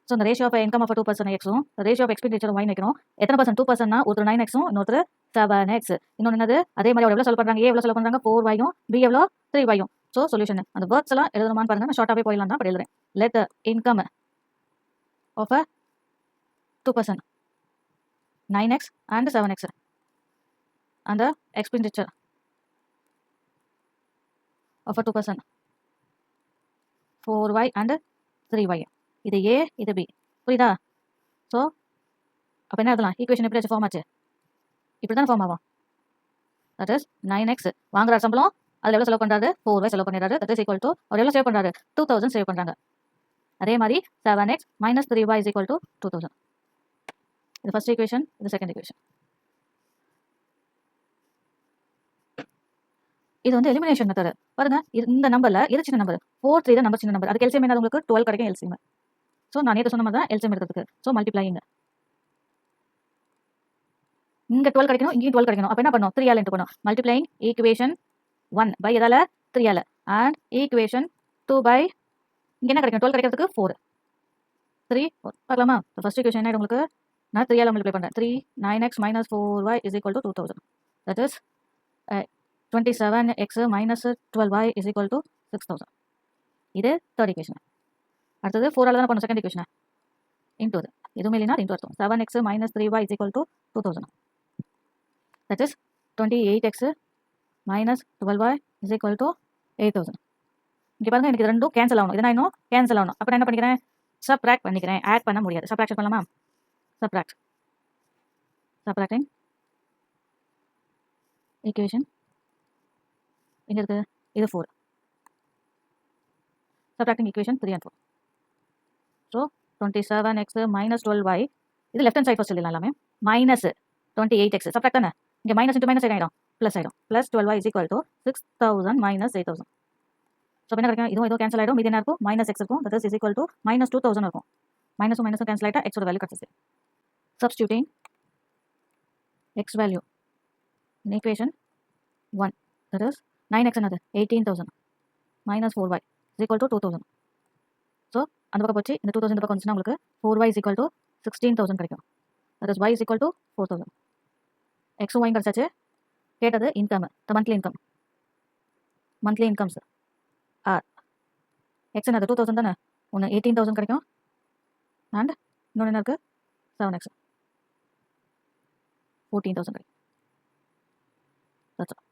So இந்த ratio of income of 2% எக்ஸும் ratio of expenditure Y வைக்கணும். எத்தனை பர்சன்ட் 2%னா ஒருத்தர் 9x-உம் இன்னொருத்தர் 7x. இன்னொன்று என்னது அதே மாதிரி எவ்வளோ செலவு பண்ணுறாங்க, ஏ எவ்வளோ செலவு பண்ணுறாங்க 4y-யும் பி எவ்வளோ 3y-யும். ஸோ சொல்யூஷன் அந்த வேர்ட்ஸ் எல்லாம் எழுதணுமான்னு பாருங்க. நான் ஷார்ட்டாகவே போயிடலாம் தான் எழுதுறேன். Let income of 2% 9x and 7x and the expenditure of 2% 4y and 3y. இது A, இது B. புரியுதா? ஸோ அப்போ என்ன எழுதலாம்? ஈக்குவேஷன் எப்படி ஃபார்ம் ஆச்சு? இப்படி தான் ஃபார்ம் ஆகும். தட் இஸ் 9x வாங்குற சம்பளம் அதில் எவ்வளோ செலவு பண்ணுறாரு 4y செலவு பண்ணிடுறாரு. தட் இஸ் ஈக்குவல் டு அவர் எவ்வளோ சேவ் பண்ணுறாரு 2000 சேவ் பண்ணுறாங்க. அதே மாதிரி 7x minus 3y is equal to 2000. இது ஃபர்ஸ்ட் ஈக்குவேஷன், இது செகண்ட் ஈக்குவேஷன். இது வந்து எலிமினேஷன் மெத்தட். பாருங்க இந்த நம்பர்ல இது சின்ன நம்பர் 4 3 தான் நம்பர் சின்ன நம்பர். அதுக்கு எல்சிஎம் என்ன உங்களுக்கு 12 கிடைக்கும் எல்சிஎம். ஸோ நான் நேற்று சொன்ன மாதிரி தான் எல்சிஎம் எடுக்கிறதுக்கு. ஸோ மல்டிப்ளைங்க இங்கே 12 கிடைக்கணும், இங்கேயும் 12 கிடைக்கணும். அப்போ என்ன பண்ணணும் 3 ஆல் இன்ட்டு பண்ணணும். மல்டிப்ளைங் ஈக்குவேஷன் 1 பை எதால 3 ஆல் அண்ட் ஈக்குவேஷன் 2 பை இங்கே என்ன கிடைக்கும் 12 கிடைக்கிறதுக்கு 4 3 பார்க்கலாமா? ஃபர்ஸ்ட் ஈக்குவேஷன் என்ன உங்களுக்கு நான் 3 ஆல் மல்டிப்ளை பண்ணுறேன். 3 9x minus 4y is equal to 2000. That is 27x minus 12y is equal to 6000. இது தேர்ட் ஈக்குவேஷன். அடுத்தது 4 ஆல் தான் பண்ணும் செகண்ட் ஈக்குவேஷன். இன்ட்டு இது எதுவுமே இல்லைனா இன்ட்டு அர்த்தம். 7x minus 3y is equal to 2000. That is 28x minus 12y is equal to 8000. இங்கே பாருங்க எனக்கு ரெண்டும் கேன்சல் ஆகணும். இது நான் இன்னும் கேன்சல் ஆகணும். அப்போ நான் என்ன பண்ணிக்கிறேன் சப்ராக்ட் பண்ணிக்கிறேன். ஆட் பண்ண முடியாது. சப்ராக்ஷன் பண்ணலாமா? சப்ராக்டிங் ஈக்குவேஷன் எங்கே இருக்குது இது 4. Subtracting equation 3 and 4. So 27x minus 12y இது லெஃப்ட் ஹேண்ட் சைட் ஃபர்ஸ்ட் எழுதலாம் எல்லாமே. மைனஸ் 28x சப்ராக்ட் தானே, இங்கே மைனஸ் இன்ட்டு மைனஸ் ஆகிடும் ப்ளஸ் ஆகிடும். Plus 12y is equal to 6000 minus 8000. So என்ன கிடைக்கும் இதுவும் இதுவும் கேன்சல் ஆகிடும். மீதி என்ன இருக்கும் மைனஸ் எக்ஸ் இருக்கும். That is equal to minus 2000 இருக்கும். மைனஸும் மைனஸும் கேன்சல் ஆகிட்டா எக்ஸோட வேல்யூ கிடச்சிச்சு. Substituting X value in equation 1 that is 9x என்னது 18000 minus 4y is equal to 2000. So அந்த பக்கம் போச்சு, இந்த 2000 இந்த பக்கம் வந்துச்சுன்னா உங்களுக்கு 4y is equal to 16000 கிடைக்கும். that is y is equal to 4000. எக்ஸும் ஒயும் கிடச்சாச்சு. கேட்டது income, monthly income. Monthly incomes are x என்னது 2000 தானே, ஒன்று 18000 கிடைக்கும் அண்ட் இன்னொன்று என்ன இருக்குது 7x 14000 கிடைக்கும். That's all.